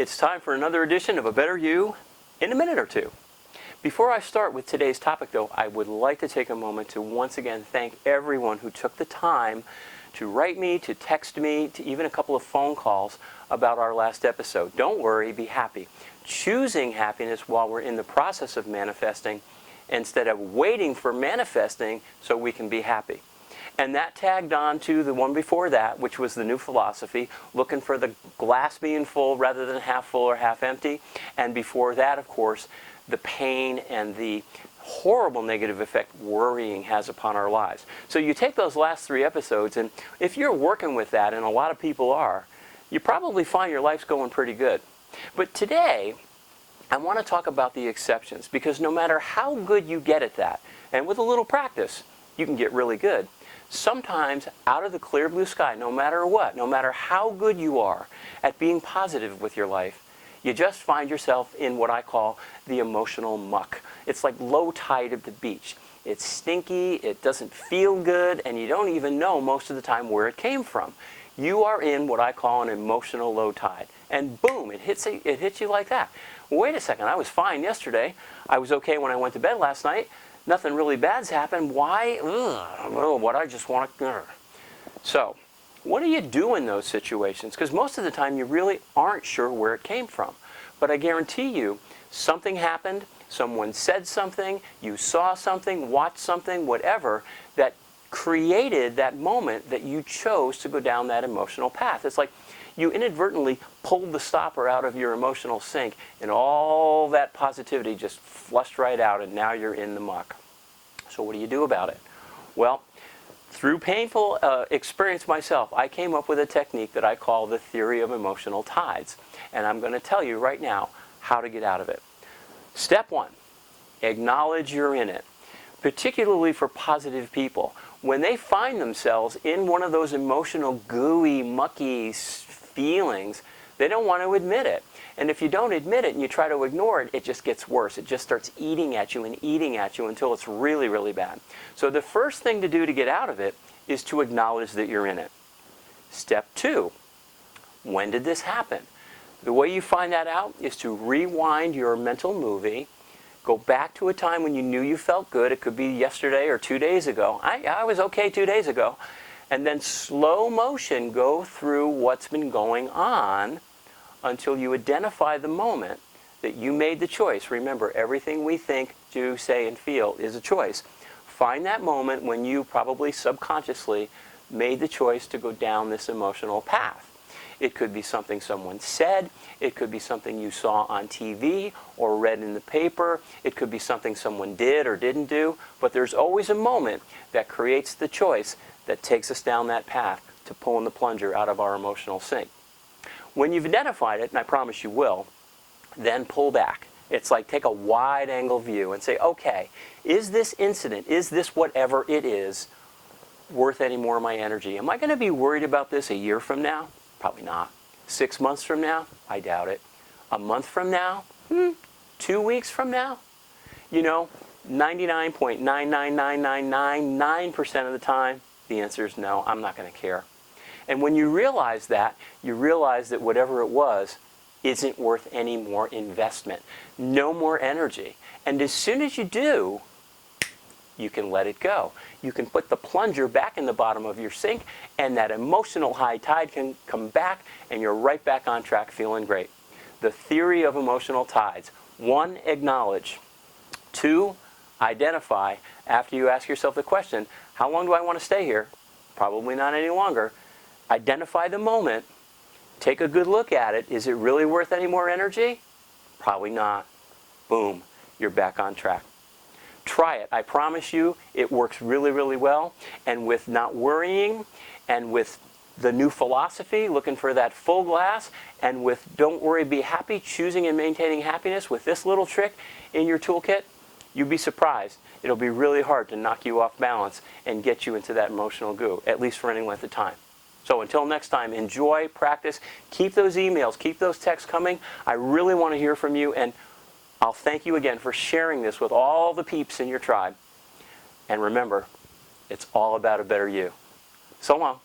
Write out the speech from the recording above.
It's time for another edition of A Better You in a minute or two. Before I start with today's topic, though, I would like to take a moment to once again thank everyone who took the time to write me, to text me, to even a couple of phone calls about our last episode. Don't worry, be happy. Choosing happiness while we're in the process of manifesting instead of waiting for manifesting so we can be happy. And that tagged on to the one before that, which was the new philosophy, looking for the glass being full rather than half full or half empty. And before that, of course, the pain and the horrible negative effect worrying has upon our lives. So you take those last three episodes, and if you're working with that, and a lot of people are, you probably find your life's going pretty good. But today, I want to talk about the exceptions, because no matter how good you get at that, and with a little practice, you can get really good. Sometimes, out of the clear blue sky, no matter what, no matter how good you are at being positive with your life, you just find yourself in what I call the emotional muck. It's like low tide at the beach. It's stinky, it doesn't feel good, and you don't even know most of the time where it came from. You are in what I call an emotional low tide. And boom, it hits you like that. Wait a second, I was fine yesterday. I was okay when I went to bed last night. Nothing really bad's happened. Why? What I just want to... So, what do you do in those situations? Because most of the time you really aren't sure where it came from. But I guarantee you, something happened, someone said something, you saw something, watched something, whatever, that created that moment that you chose to go down that emotional path. It's like you inadvertently pulled the stopper out of your emotional sink, and all that positivity just flushed right out, and now you're in the muck. So what do you do about it? Well, through painful experience myself, I came up with a technique that I call the theory of emotional tides. And I'm going to tell you right now how to get out of it. Step one, acknowledge you're in it. Particularly for positive people. When they find themselves in one of those emotional, gooey, mucky feelings, they don't want to admit it. And if you don't admit it and you try to ignore it, it just gets worse. It just starts eating at you until it's really, really bad. So the first thing to do to get out of it is to acknowledge that you're in it. Step two, when did this happen? The way you find that out is to rewind your mental movie. Go back to a time when you knew you felt good. It could be yesterday or 2 days ago. I was okay 2 days ago. And then slow motion go through what's been going on until you identify the moment that you made the choice. Remember, everything we think, do, say, and feel is a choice. Find that moment when you probably subconsciously made the choice to go down this emotional path. It could be something someone said. It could be something you saw on TV or read in the paper. It could be something someone did or didn't do. But there's always a moment that creates the choice that takes us down that path to pulling the plunger out of our emotional sink. When you've identified it, and I promise you will, then pull back. It's like take a wide-angle view and say, okay, is this incident, is this whatever it is, worth any more of my energy? Am I going to be worried about this a year from now? Probably not. 6 months from now? I doubt it. A month from now? 2 weeks from now? You know, 99.99999% of the time, the answer is no, I'm not going to care. And when you realize that, you realize that whatever it was isn't worth any more investment. No more energy. And as soon as you do, you can let it go. You can put the plunger back in the bottom of your sink, and that emotional high tide can come back, and you're right back on track feeling great. The theory of emotional tides. 1, acknowledge. 2, identify. After you ask yourself the question, how long do I want to stay here? Probably not any longer. Identify the moment. Take a good look at it. Is it really worth any more energy? Probably not. Boom, you're back on track. Try it. I promise you it works really, really well. And with not worrying, and with the new philosophy, looking for that full glass, and with don't worry, be happy, choosing and maintaining happiness with this little trick in your toolkit, you'd be surprised. It'll be really hard to knock you off balance and get you into that emotional goo, at least for any length of time. So until next time, enjoy, practice, keep those emails, keep those texts coming. I really want to hear from you, and I'll thank you again for sharing this with all the peeps in your tribe. And remember, it's all about a better you. So long.